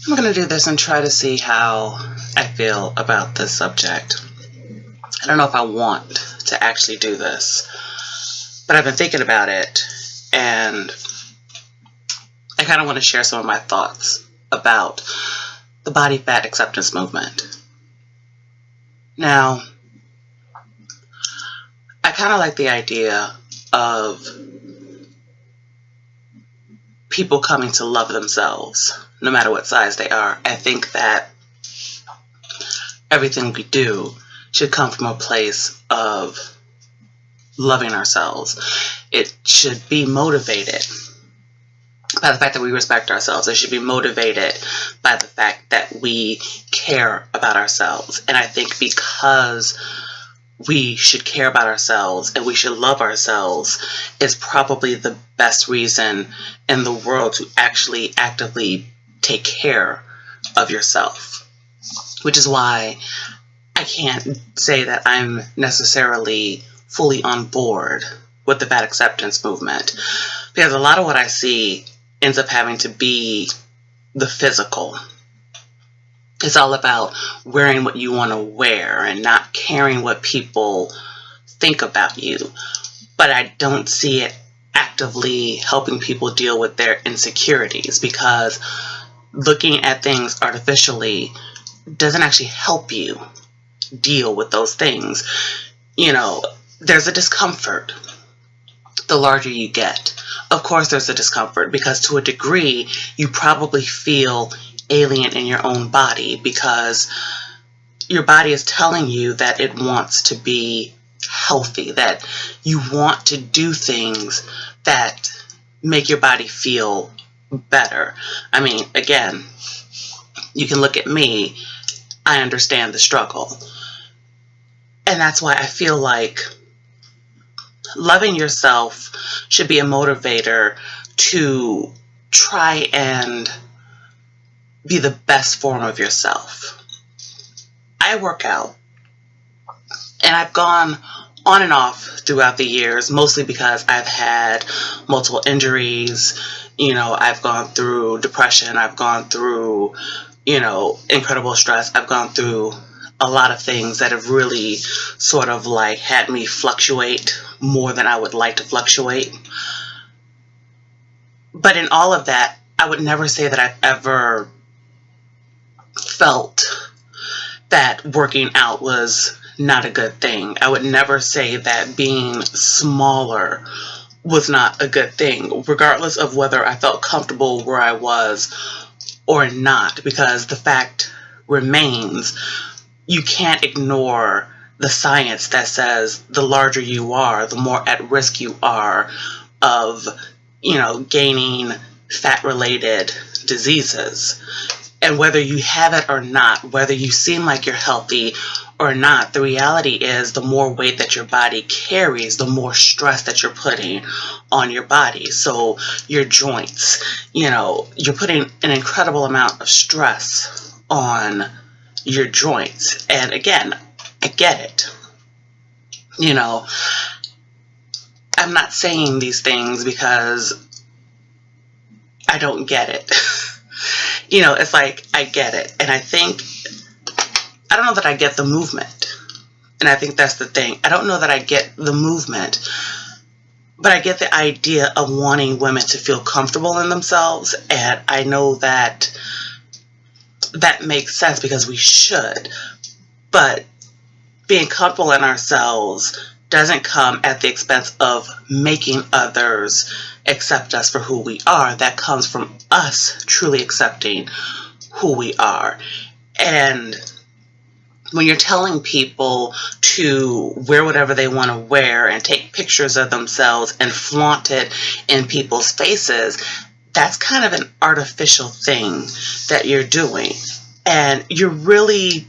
I'm going to do this and try to see how I feel about this subject. I don't know if I want to actually do this, but I've been thinking about it, and I kind of want to share some of my thoughts about the body fat acceptance movement. Now, I kind of like the idea of people coming to love themselves, no matter what size they are. I think that everything we do should come from a place of loving ourselves. It should be motivated by the fact that we respect ourselves. It should be motivated by the fact that we care about ourselves. And I think because we should care about ourselves and we should love ourselves is probably the best reason in the world to actually actively take care of yourself. Which is why I can't say that I'm necessarily fully on board with the fat acceptance movement, because a lot of what I see ends up having to be the physical. It's all about wearing what you want to wear and not caring what people think about you. But I don't see it actively helping people deal with their insecurities, because looking at things artificially doesn't actually help you deal with those things. You know, there's a discomfort the larger you get. Of course there's a discomfort, because to a degree you probably feel alien in your own body, because your body is telling you that it wants to be healthy, that you want to do things that make your body feel better. I mean, again, you can look at me, I understand the struggle. And that's why I feel like loving yourself should be a motivator to try and be the best form of yourself. I work out, and I've gone on and off throughout the years, mostly because I've had multiple injuries. You know, I've gone through depression, I've gone through, incredible stress. I've gone through a lot of things that have really sort of like had me fluctuate more than I would like to fluctuate. But in all of that, I would never say that I've ever felt that working out was not a good thing. I would never say that being smaller was not a good thing, regardless of whether I felt comfortable where I was or not, because the fact remains, you can't ignore the science that says the larger you are, the more at risk you are of, gaining fat-related diseases. And whether you have it or not, whether you seem like you're healthy or not, the reality is the more weight that your body carries, the more stress that you're putting on your body. So your joints, you're putting an incredible amount of stress on your joints. And again, I get it. I'm not saying these things because I don't get it. It's like, I get it. And I don't know that I get the movement. And I think that's the thing. I don't know that I get the movement, but I get the idea of wanting women to feel comfortable in themselves. And I know that that makes sense, because we should. But being comfortable in ourselves doesn't come at the expense of making others accept us for who we are. That comes from us truly accepting who we are. And when you're telling people to wear whatever they want to wear and take pictures of themselves and flaunt it in people's faces, that's kind of an artificial thing that you're doing. And you're really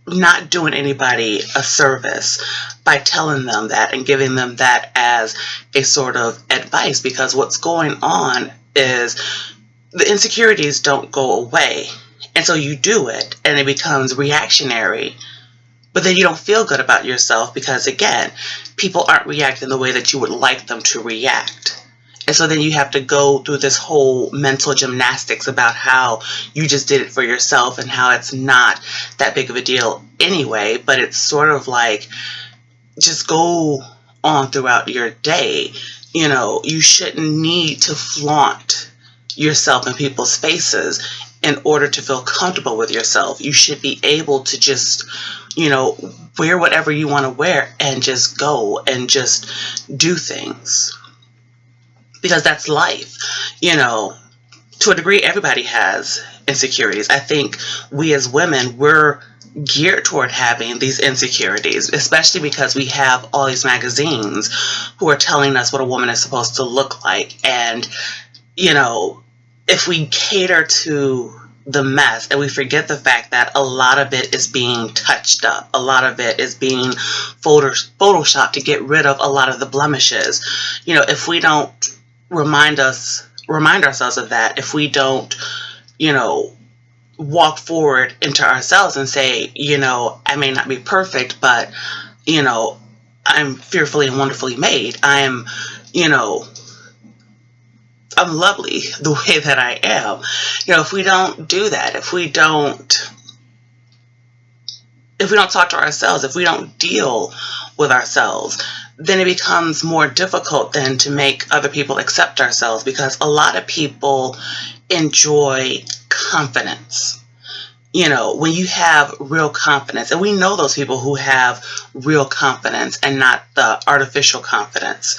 not doing anybody a service by telling them that and giving them that as a sort of advice, because what's going on is the insecurities don't go away. And so you do it and it becomes reactionary, but then you don't feel good about yourself because, again, people aren't reacting the way that you would like them to react. And so then you have to go through this whole mental gymnastics about how you just did it for yourself and how it's not that big of a deal anyway. But it's sort of like, just go on throughout your day. You know, you shouldn't need to flaunt yourself in people's faces in order to feel comfortable with yourself. You should be able to just, you know, wear whatever you want to wear and just go and just do things. Because that's life. You know, to a degree, everybody has insecurities. I think we as women, we're geared toward having these insecurities, especially because we have all these magazines who are telling us what a woman is supposed to look like. And, you know, if we cater to the mess and we forget the fact that a lot of it is being touched up, a lot of it is being photoshopped to get rid of a lot of the blemishes. You know, if we don't remind ourselves of that, if we don't, you know, walk forward into ourselves and say, you know, I may not be perfect, but, you know, I'm fearfully and wonderfully made. I'm, you know, I'm lovely the way that I am. You know, if we don't do that, if we don't talk to ourselves, if we don't deal with ourselves, then it becomes more difficult then to make other people accept ourselves, because a lot of people enjoy confidence. You know, when you have real confidence, and we know those people who have real confidence and not the artificial confidence.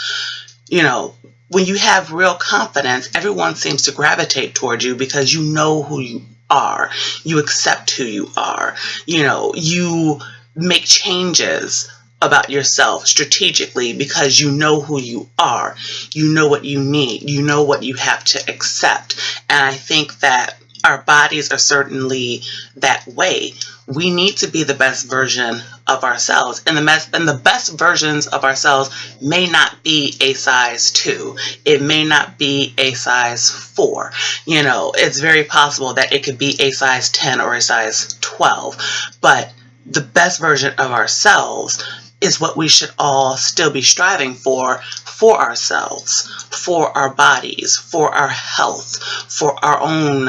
You know, when you have real confidence, everyone seems to gravitate toward you because you know who you are. You accept who you are. You know, you make changes about yourself strategically because you know who you are. You know what you need. You know what you have to accept. And I think that our bodies are certainly that way. We need to be the best version of ourselves. And the best versions of ourselves may not be a size 2. It may not be a size 4. You know, it's very possible that it could be a size 10 or a size 12. But the best version of ourselves is what we should all still be striving for ourselves, for our bodies, for our health, for our own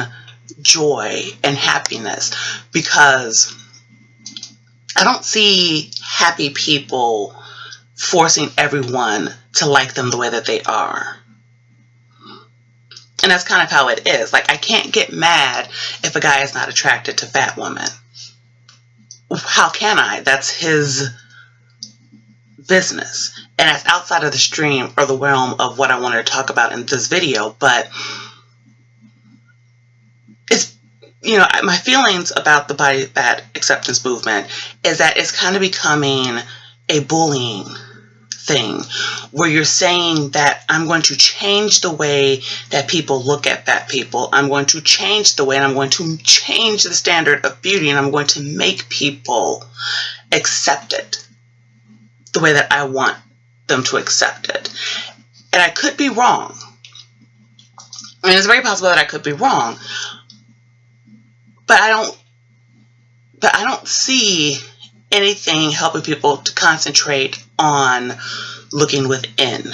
joy and happiness. Because I don't see happy people forcing everyone to like them the way that they are. And that's kind of how it is. Like, I can't get mad if a guy is not attracted to fat women. How can I? That's his business. And that's outside of the stream or the realm of what I wanted to talk about in this video. But it's, you know, my feelings about the body fat acceptance movement is that it's kind of becoming a bullying thing, where you're saying that I'm going to change the way that people look at fat people. I'm going to change the way, and I'm going to change the standard of beauty, and I'm going to make people accept it the way that I want them to accept it. And I could be wrong. I mean, it's very possible that I could be wrong. But I don't see anything helping people to concentrate on looking within.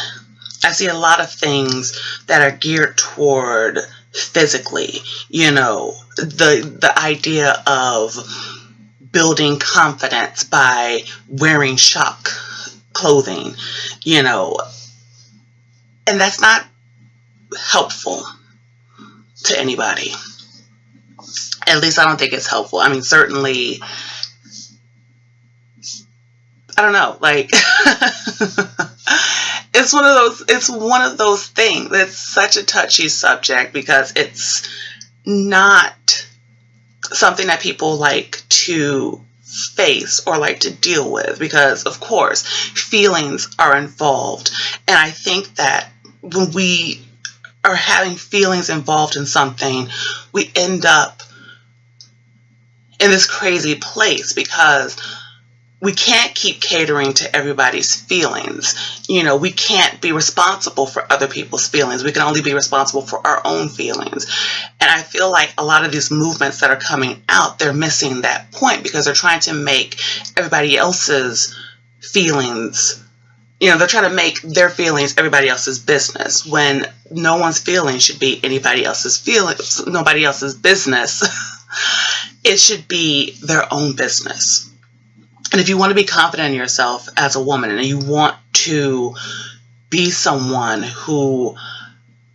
I see a lot of things that are geared toward physically, you know, the idea of building confidence by wearing shock clothing, you know, and that's not helpful to anybody. At least I don't think it's helpful. I mean, certainly, I don't know, like, it's one of those things that's such a touchy subject, because it's not something that people like to face or like to deal with, because of course feelings are involved. And I think that when we are having feelings involved in something, we end up in this crazy place, because we can't keep catering to everybody's feelings. You know, we can't be responsible for other people's feelings. We can only be responsible for our own feelings. And I feel like a lot of these movements that are coming out, they're missing that point, because they're trying to make everybody else's feelings You know, they're trying to make their feelings everybody else's business when no one's feelings should be anybody else's feelings, nobody else's business. It should be their own business. And if you want to be confident in yourself as a woman and you want to be someone who,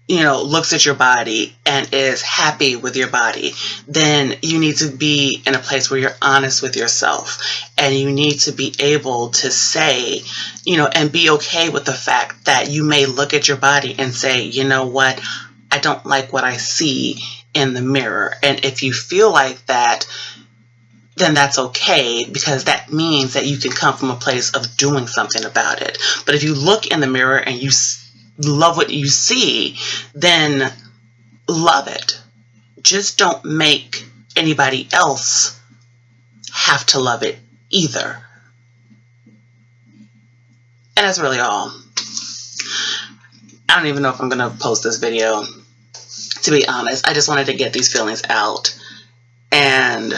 you know, looks at your body and is happy with your body, then you need to be in a place where you're honest with yourself, and you need to be able to say, you know, and be okay with the fact that you may look at your body and say, you know what, I don't like what I see in the mirror. And if you feel like that, then that's okay, because that means that you can come from a place of doing something about it. But if you look in the mirror and you love what you see, then love it. Just don't make anybody else have to love it either. And that's really all. I don't even know if I'm going to post this video, to be honest. I just wanted to get these feelings out. And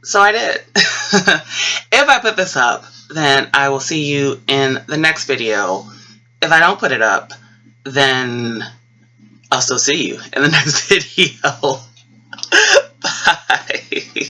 so I did. If I put this up, then I will see you in the next video. If I don't put it up, then I'll still see you in the next video.